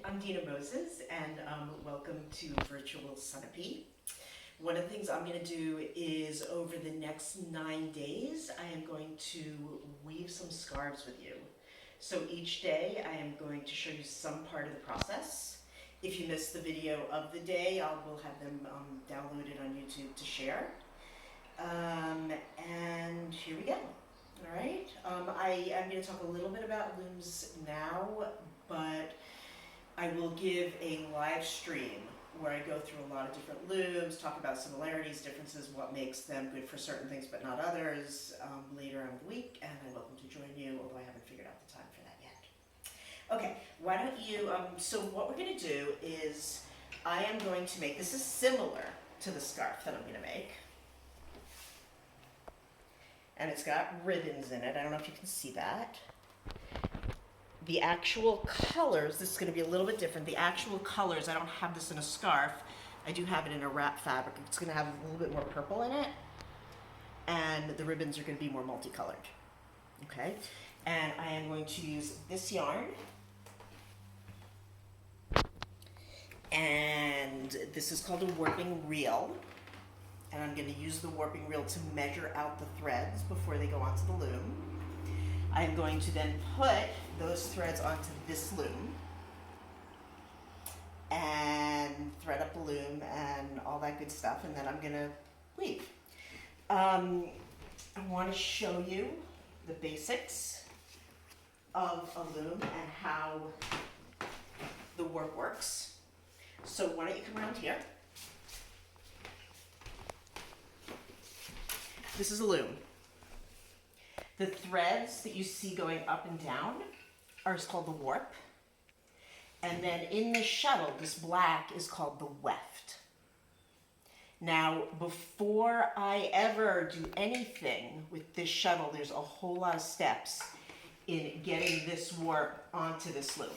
I'm Dina Moses, and welcome to Virtual Sunapee. One of the things I'm going to do is over the next 9 days, I am going to weave some scarves with you. So each day I am going to show you some part of the process. If you missed the video of the day, we'll have them downloaded on YouTube to share. And here we go. All right. I am going to talk a little bit about looms now, but I will give a live stream where I go through a lot of different looms, talk about similarities, differences, what makes them good for certain things but not others later on in the week, and I'm welcome to join you, although I haven't figured out the time for that yet. Okay, why don't you, so what we're going to do is I am going to make, this is similar to the scarf that I'm going to make, and it's got ribbons in it. I don't know if you can see that. The actual colors, this is going to be a little bit different. The actual colors, I don't have this in a scarf. I do have it in a wrap fabric. It's going to have a little bit more purple in it. And the ribbons are going to be more multicolored. Okay? And I am going to use this yarn. And this is called a warping reel. And I'm going to use the warping reel to measure out the threads before they go onto the loom. I'm going to then put those threads onto this loom and thread up the loom and all that good stuff, and then I'm going to weave. I want to show you the basics of a loom and how the warp works. So why don't you come around here? This is a loom. The threads that you see going up and down are called the warp. And then in the shuttle, this black is called the weft. Now, before I ever do anything with this shuttle, there's a whole lot of steps in getting this warp onto this loom.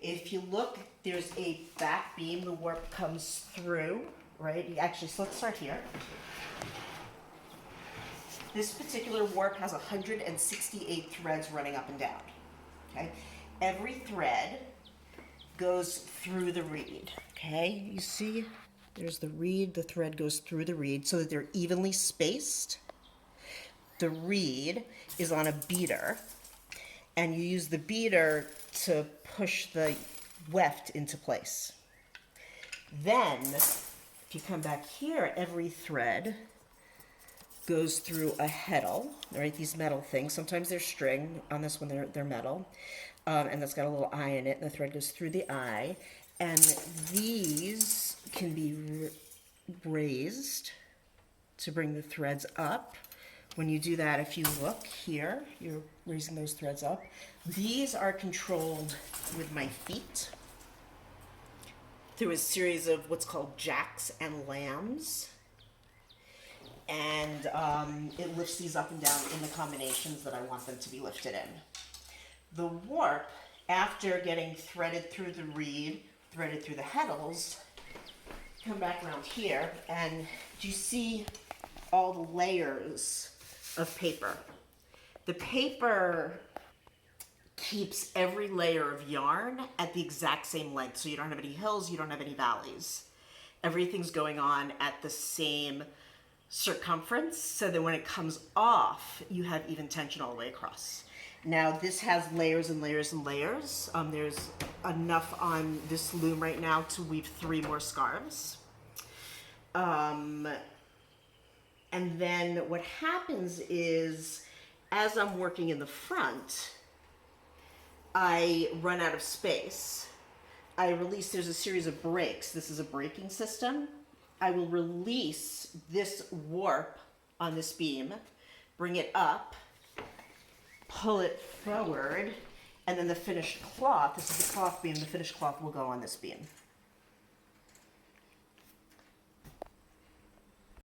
If you look, there's a back beam, the warp comes through, right? Actually, so let's start here. This particular warp has 168 threads running up and down, okay? Every thread goes through the reed, okay? You see, there's the reed, the thread goes through the reed so that they're evenly spaced. The reed is on a beater, and you use the beater to push the weft into place. Then, if you come back here, every thread goes through a heddle, right? These metal things. Sometimes they're string. On this one, they're metal, and that's got a little eye in it. And the thread goes through the eye, and these can be raised to bring the threads up. When you do that, if you look here, you're raising those threads up. These are controlled with my feet through a series of what's called jacks and lambs. And it lifts these up and down in the combinations that I want them to be lifted in. The warp, after getting threaded through the reed, threaded through the heddles, come back around here, and do you see all the layers of paper? The paper keeps every layer of yarn at the exact same length, so you don't have any hills, you don't have any valleys. Everything's going on at the same circumference, so that when it comes off, you have even tension all the way across. Now, this has layers and layers and layers. There's enough on this loom right now to weave 3 more scarves. And then what happens is, as I'm working in the front, I run out of space. I release, there's a series of breaks. This is a braking system. I will release this warp on this beam, bring it up, pull it forward, and then the finished cloth, this is the cloth beam, the finished cloth will go on this beam.